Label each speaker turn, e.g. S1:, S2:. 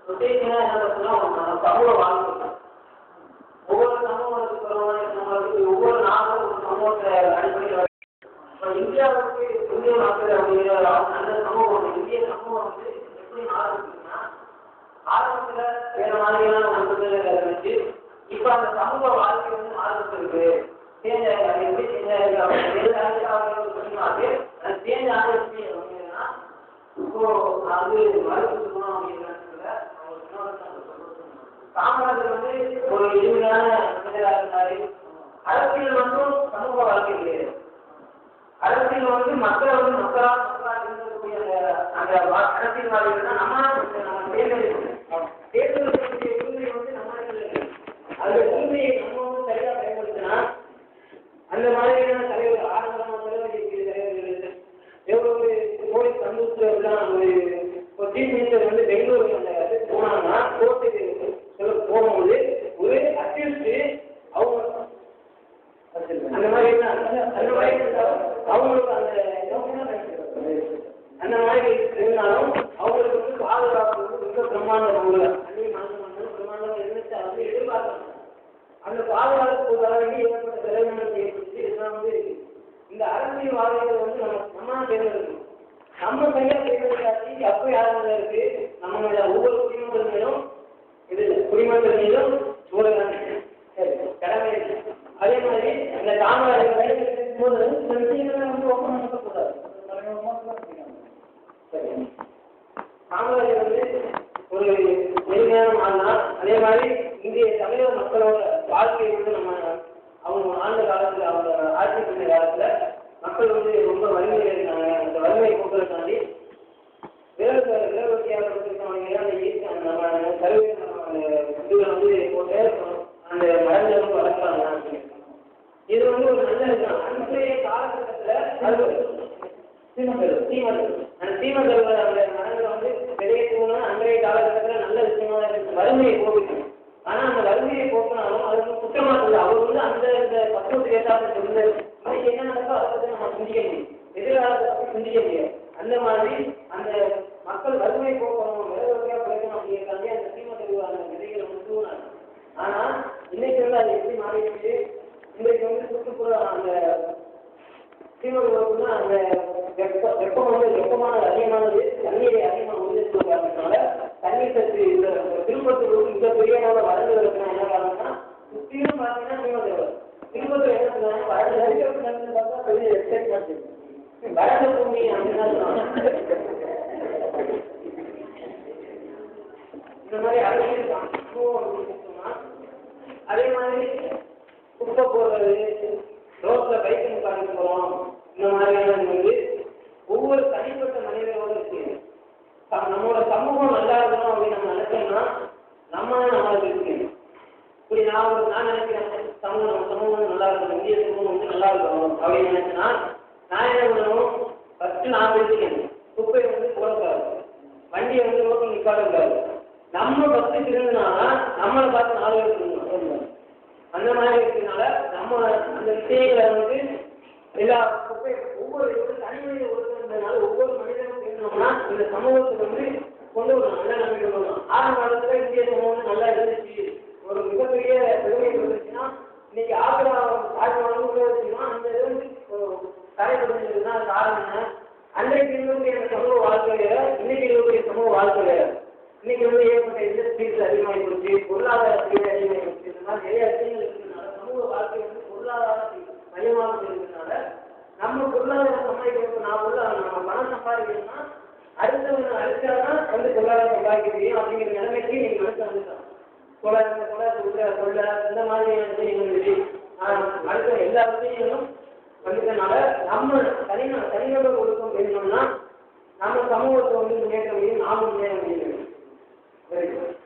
S1: சொசைட்டினா என்ன பார்த்தோம்னா சமூக வாழ்க்கை. ஒவ்வொரு சமூகத்துக்கு ஒவ்வொரு நாளும் ஒரு சமூகத்தை அடிப்படையில் இந்தியாவுக்கு இந்திய மக்கள் அப்படிங்கிற அந்த சமூகம் இந்திய சமூகம் வந்து எப்படி ஆரம்பிச்சுன்னா ஆரம்பத்தில் வேற மாதிரியான ஒரு சூழ்நிலை இருந்துச்சு. இப்போ அந்த சமூக வாழ்க்கை வந்து ஆரம்பிச்சிருக்கு. சேஞ்ச் ஆகிருக்கு. எப்படி சேஞ்ச் ஆகிருக்கு அப்படின்னா அது சேஞ்ச் ஆகிருக்கு அப்படின்னா இப்போ நான் வந்து மறுப்பு சொல்லணும் அப்படிங்கிறதுல காமராஜர் வந்து ஒரு எளிமையான மனிதராக இருந்தாரு. அரசியல் மட்டும் சமூக வாழ்க்கை கிடையாது. அரசியல் வந்து மக்களை வந்து மக்களாக இருக்கக்கூடிய அந்த அரசியல்வாதிகள் தான் நம்ம தேர்ந்தெடுக்கக்கூடிய உரிமை வந்து நம்ம அந்த உரிமையை நம்ம வந்து சரியாக பயன்படுத்தினா அந்த மாதிரியான தலைவர்கள் ஆரம்பமான தலைவர்கள் தலைவர்கள் எவ்வளவு கோடி சந்தோஷம் ஒரு சீஃப் மினிஸ்டர் வந்து பெங்களூருக்கு அந்த போனாங்கன்னா கோர்ட்டுக்கு போகும்போது ஒரு அக்யூஸ்ட் அவங்க அந்த மாதிரி அவங்களுக்கு அந்த மாதிரி இருந்தாலும் அவங்களுக்கு வந்து பாதுகாப்பு வந்து மிக பிரமாண்டம் பிரமாண்டம் இருந்துச்சு வந்து எதிர்பார்க்கணும். அந்த பாதுகாப்பு ஏற்பட்ட செலவினத்தை ஏற்படுத்தி இதெல்லாம் வந்து இந்த அரசியல்வாதிகள் வந்து நம்ம தேர்ந்தெடுக்கணும். நம்ம கையா தேர்ந்தெடுக்காட்டி அப்போ யாரும் இருக்கு நம்மளோட ஒவ்வொரு குடிமக்கள் மீதும் இது குடிமக்கள் மீதும் ஒரு கடமை இருக்கு. அதே மாதிரி இந்த காமராஜர் போது இந்த விஷயங்களை வந்து ஓப்பன் பண்ணக்கூடாது. காமராஜர் வந்து ஒரு எளிமையான ஆள்னா அதே மாதிரி இந்திய தமிழக மக்களோட வாழ்க்கையை வந்து நம்ம அவங்க ஆண்ட காலத்தில் அவங்க ஆட்சி பண்ண காலத்தில் மக்கள் வந்து ரொம்ப வறுமையில் இருந்தாங்க. அந்த வறுமையை போக்குறதுக்காண்டி விரோதியாக நம்ம கருவி இதுல வந்து போட்டு அந்த மரங்களை வந்து வளர்க்குறாங்க. இது வந்து ஒரு நல்ல விஷயம். அன்றைய காலகட்டத்தில் அது சீமக்கருவை அந்த மரங்களை வந்து வெளியேற்றணும்னா அன்றைய காலகட்டத்தில் நல்ல விஷயமா இருக்கு. வறுமையை போக்கணும். ஆனால் அந்த வறுமையை போக்கினாலும் அது வந்து குற்றமாக இருக்குது. அவர் வந்து அந்த பக்குவத்துக்கு ஏற்றாப்புல இருந்து இன்னைக்கு என்ன நடக்கோ அதை பற்றி நம்ம சிந்திக்க முடியும். எதிர்காலத்தை பற்றி சிந்திக்க முடியாது. அந்த மாதிரி அந்த மக்கள் வறுமையை போக்கணும் விரைவாக பிழைக்கணும் அப்படிங்கிறதாண்டி அந்த சீமக்கருவை அந்த விதைகளை வந்து தூணாங்க. ஆனால் இன்னைக்கு வந்து அது எப்படி மாறிடுச்சு. இன்றைக்கு வந்து சுற்றுப்புற அந்த சீமக்கருவுக்குன்னா அந்த வெப்பம் வந்து வெப்பமான அதிகமானது தண்ணீரை அதிகமாக உறுதி காரணத்தினால தண்ணீர் சத்து இந்த திருப்பத்தூர் இந்த பெரிய அளவில் வளர்ந்து இருக்கிற என்ன காரணம்னா சுற்றிலும் பார்த்தீங்கன்னா சீமக்கருவை திருப்பத்தூர் என்ன சொன்னாங்க வளர்ந்து பார்த்தா பெரிய எக்ஸைட்மெண்ட் வளர்ந்த பூமி அப்படின்னா இந்த மாதிரி அரசியல் அதே மாதிரி குப்பை போடுறது ரோட்ல பைக் நிப்பாட்டிட்டு போகிறோம். இந்த மாதிரியான வந்து ஒவ்வொரு தனிப்பட்ட மனிதர்களோட இருக்கு. நம்மளோட சமூகம் நல்லா இருக்கணும் அப்படின்னு நம்ம நினைச்சோம்னா நம்மளுக்கு இருக்கு. இப்படி நான் நினைக்கிறேன் சமூகம் நல்லா இருக்கணும், இந்திய சமூகம் வந்து நல்லா இருக்கணும் அப்படின்னு நினைச்சேன்னா நான் என்ன பண்ணணும், ஃபர்ஸ்ட் நான் பேசிக்கிறேன். குப்பையை வந்து போடக்கூடாது, வண்டியை வந்து ரோட்டில் நிப்பாட்டக்கூடாது. நம்ம ஃபர்ஸ்ட் திருந்தினால நம்மளை பார்த்து 4 பேர் திருந்தணும். அந்த மாதிரி இருக்கிறதுனால நம்ம அந்த விஷயங்களை வந்து எல்லா ஒவ்வொரு தனிமனித ஒழுக்கம்ன்றதுனால ஒவ்வொரு மனிதனும் பேசணும்னா இந்த சமூகத்துக்கு வந்து கொண்டு ஒரு நல்ல நம்பிக்கை வரணும். ஆரம்ப காலத்தில் இந்திய சமூகம் நல்லா இருந்துச்சு, ஒரு மிகப்பெரிய பெருமை இருந்துச்சுன்னா இன்னைக்கு ஆக்ரா தாஜ்மஹால் உள்ள வச்சுன்னா அந்த இது வந்து தடைப்படுத்துறதுன்னா காரணம் என்ன? அன்றைக்கு இருக்கக்கூடிய சமூக வாழ்க்கையில இன்னைக்கு இருக்கக்கூடிய சமூக வாழ்க்கையில இன்னைக்கு வந்து ஏற்பட்ட இண்டஸ்ட்ரீஸ் அதிகமாகி போச்சு, பொருளாதார சீடு அதிகமாகி போச்சு. இந்த மாதிரி நிறைய விஷயங்கள் இருக்கிறதுனால சமூக வாழ்க்கை வந்து பொருளாதார மையமாக இருக்கிறதுனால நம்ம பொருளாதாரம் சம்பாதிக்கிறோம். நம்ம பணம் சம்பாதிக்கணும்னா அடுத்ததான் வந்து பொருளாதாரம் சம்பாதிக்க முடியும் அப்படிங்கிற நிலைமைக்கு நீங்க மனசு வந்துட்டோம். கொள்ள இந்த மாதிரியான விஷயங்கள் அடுத்த எல்லா விஷயங்களும் வந்துட்டனால நம்ம தனிநபர் ஒழுக்கம் வேணும்னா நம்ம சமூகத்தை வந்து முன்னேற்ற முடியும், நாமும் முன்னேற முடியும். Very good.